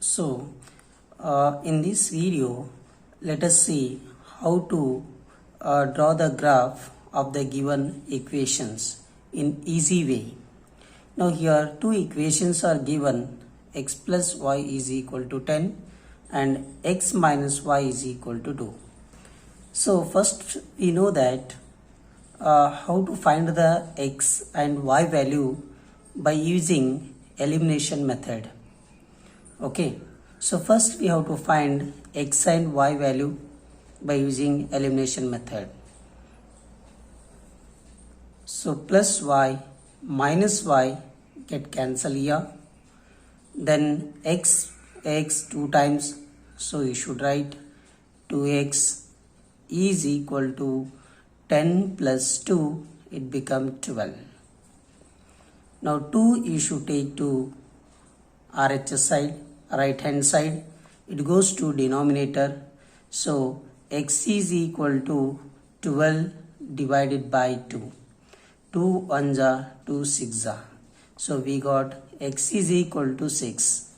So, in this video, let us see how to draw the graph of the given equations in easy way. Now here two equations are given, x plus y is equal to 10 and x minus y is equal to 2. So first we know that how to find the x and y value by using elimination method. Okay, so first we have to find x and y value by using elimination method. So plus y minus y get cancelled here. Then x 2 times, so you should write 2x is equal to 10 plus 2, it become 12. Now 2 you should take to RHS side, right hand side, it goes to denominator. So x is equal to 12 divided by 2. 2 1s are 2 6s are. So we got x is equal to 6.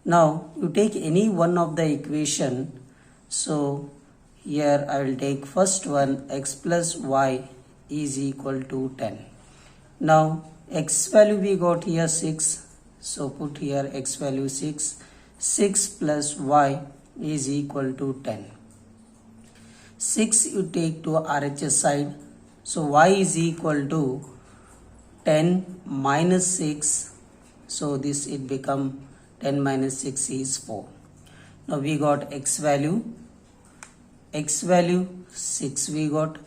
Now you take any one of the equation. So here I will take first one, x plus y is equal to 10. Now x value we got here 6. So put here x value 6. 6 plus y is equal to 10. 6 you take to RHS side. So y is equal to 10 minus 6. So this it become 10 minus 6 is 4. Now we got x value 6 we got.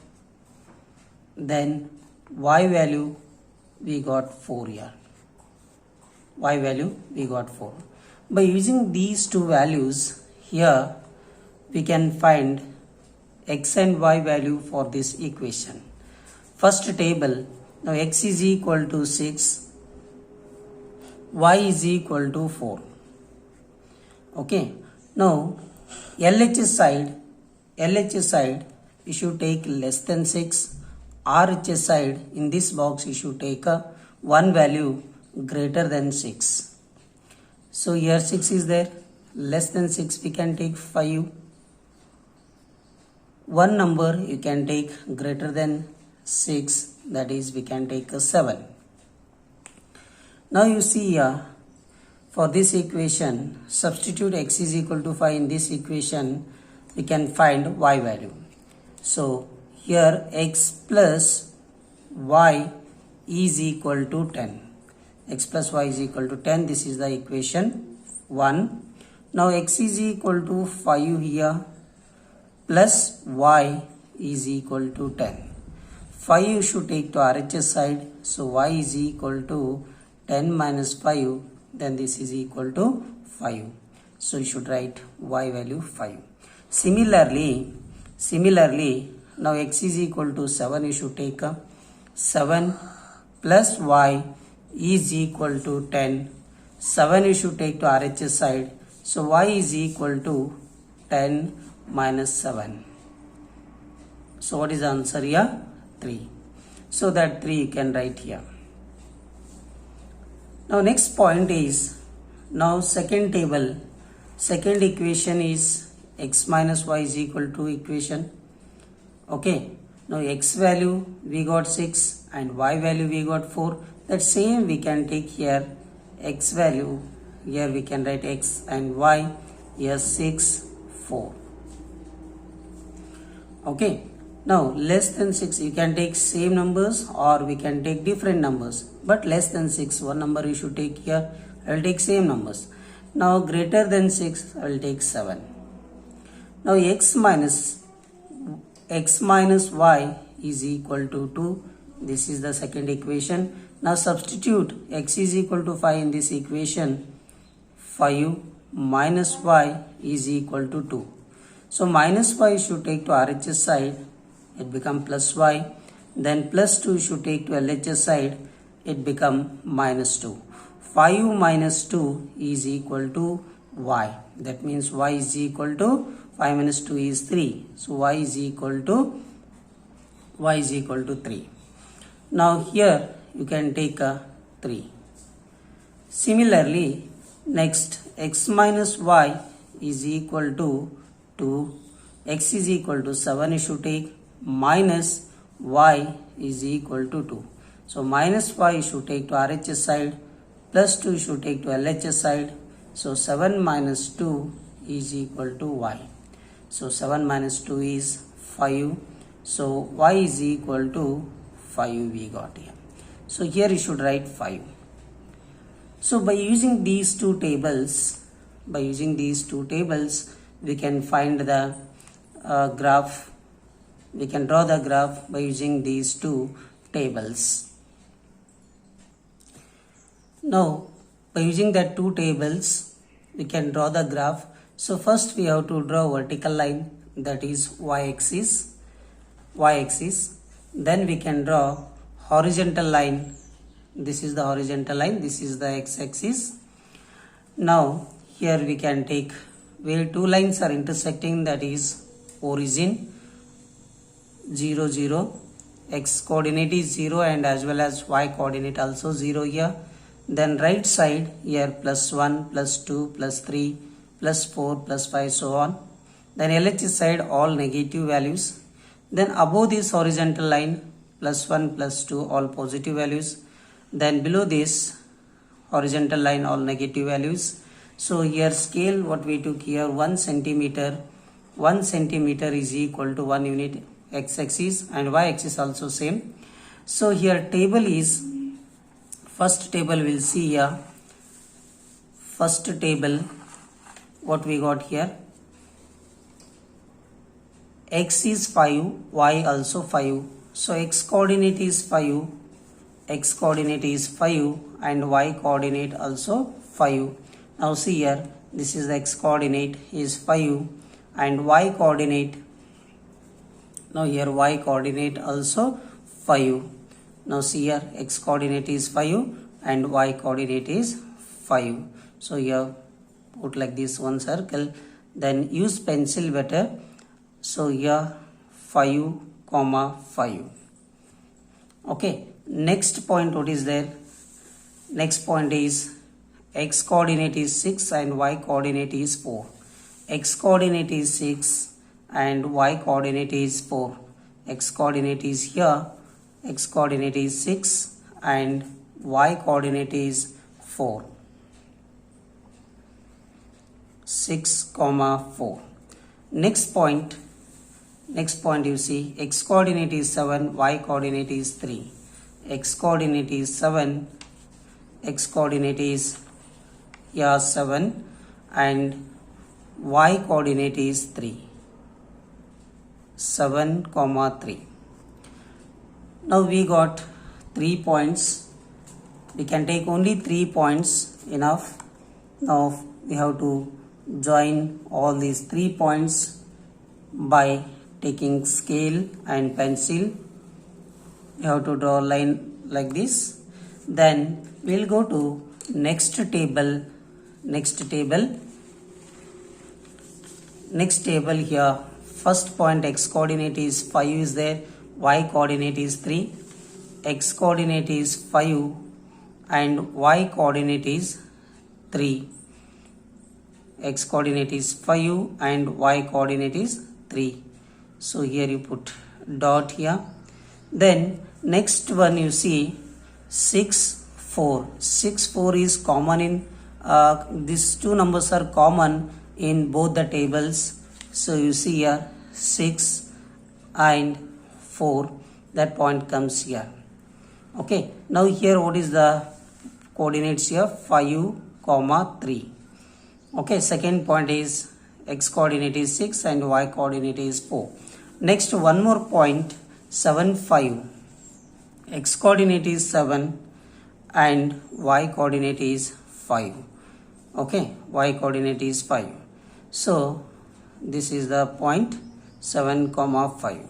Then y value we got 4 here. Y value we got 4. By using these two values here we can find x and y value for this equation. First table, now x is equal to 6, y is equal to 4. Okay, now LHS side you should take less than 6. RHS side, in this box you should take a one value greater than 6. So here 6 is there, less than 6 we can take 5. One number you can take greater than 6, that is we can take a 7. Now you see here, for this equation, substitute x is equal to 5 in this equation, we can find y value. So here x plus y is equal to 10. X plus y is equal to 10. This is the equation 1. Now x is equal to 5 here plus y is equal to 10. 5 you should take to RHS side. So y is equal to 10 minus 5. Then this is equal to 5. So you should write y value 5. Similarly, now x is equal to 7. You should take 7 plus y is equal to 10. 7 you should take to RHS side. So y is equal to 10 minus 7. So what is the answer here? 3. So that 3 you can write here. Now next point is, now second table, second equation is x minus y is equal to equation. Okay, now x value we got 6 and y value we got 4. That same we can take here, x value, here we can write x and y, here 6, 4. Okay, now less than 6 you can take same numbers or we can take different numbers, but less than 6 one number you should take here. I will take same numbers. Now greater than 6 I will take 7. Now x minus y is equal to 2. This is the second equation. Now substitute x is equal to 5 in this equation. 5 minus y is equal to 2. So minus y should take to RHS side, it become plus y. Then plus 2 should take to LHS side, it become minus 2. 5 minus 2 is equal to y. That means y is equal to 5 minus 2 is 3. So y is equal to 3. Now here you can take a 3. Similarly, next x minus y is equal to 2, x is equal to 7 you should take, minus y is equal to 2. So minus y you should take to RHS side, plus 2 you should take to LHS side. So 7 minus 2 is equal to y. So 7 minus 2 is 5. So y is equal to 5 we got here. So here you should write 5. So by using these two tables, we can find the graph. We can draw the graph by using these two tables. Now, by using the two tables, we can draw the graph. So first we have to draw vertical line, that is y-axis. Then we can draw horizontal line. This is the horizontal line, this is the x-axis. Now here we can take where two lines are intersecting, that is origin 0 0, x coordinate is 0 and as well as y coordinate also 0 here. Then right side here +1, +2, +3, +4, +5 so on. Then LHS side all negative values. Then above this horizontal line +1, +2 all positive values. Then below this horizontal line all negative values. So here scale what we took here 1 centimeter. 1 centimeter is equal to 1 unit, x-axis and y-axis also same. So here table is, first table we'll see here. First table what we got here, x is 5, y also 5. So x coordinate is 5, x coordinate is 5 and y coordinate also 5. Now see here, this is the x coordinate is 5 and y coordinate, now here y coordinate also 5. Now see here, x coordinate is 5 and y coordinate is 5. So here put like this one circle, then use pencil better. So here 5, 5. Okay, next point what is there? Next point is x coordinate is 6 and y coordinate is 4. X coordinate is 6 and y coordinate is 4. X coordinate is here, x coordinate is 6 and y coordinate is 4. 6, 4. Next point you see, x coordinate is 7, y coordinate is 3. X coordinate is 7, x coordinate is here 7 and y coordinate is 3. 7, 3. Now we got 3 points. We can take only 3 points enough. Now we have to join all these 3 points by taking scale and pencil. You have to draw a line like this. Then we'll go to next table here. First point x coordinate is 5 is there, y coordinate is 3, x coordinate is 5 and y coordinate is 3. X coordinate is 5 and y coordinate is 3. So here you put dot here. Then next one you see 6, 4. 6, 4 is common in these two numbers are common in both the tables. So you see here 6 and 4, that point comes here. Okay, now here what is the coordinates here? 5, 3. Okay, second point is x coordinate is 6 and y coordinate is 4. Next one more point 7, 5. X coordinate is 7 and y coordinate is 5. Okay, y coordinate is 5. So this is the point 7, 5.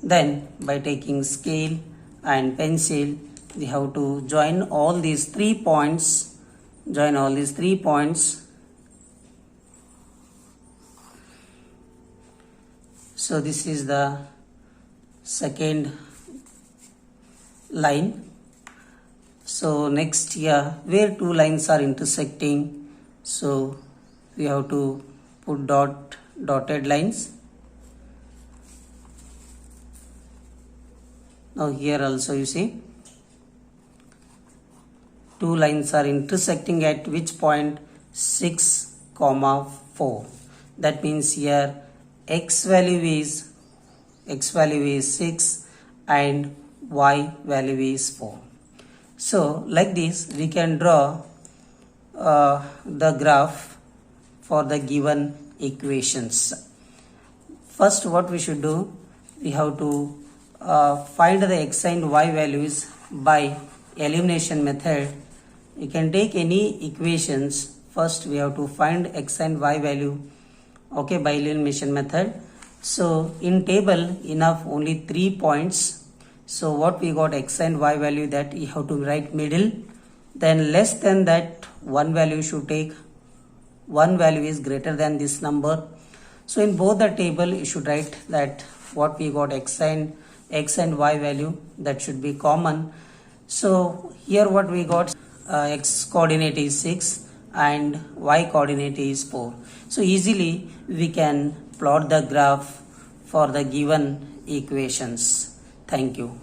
Then by taking scale and pencil we have to join all these 3 points. So this is the second line. So next here where two lines are intersecting, So we have to put dotted lines. Now here also you see two lines are intersecting at which point? 6, 4. That means here x value is 6 and y value is 4. So like this we can draw the graph for the given equations. First what we should do, we have to find the x and y values by elimination method. You can take any equations. First we have to find x and y value, okay, by elimination method. So in table enough only 3 points. So what we got, x and y value, that you have to write middle. Then less than that one value should take, one value is greater than this number. So in both the table you should write that what we got, x and y value, that should be common. So here what we got, x coordinate is 6 and y coordinate is 4. So easily we can plot the graph for the given equations. Thank you.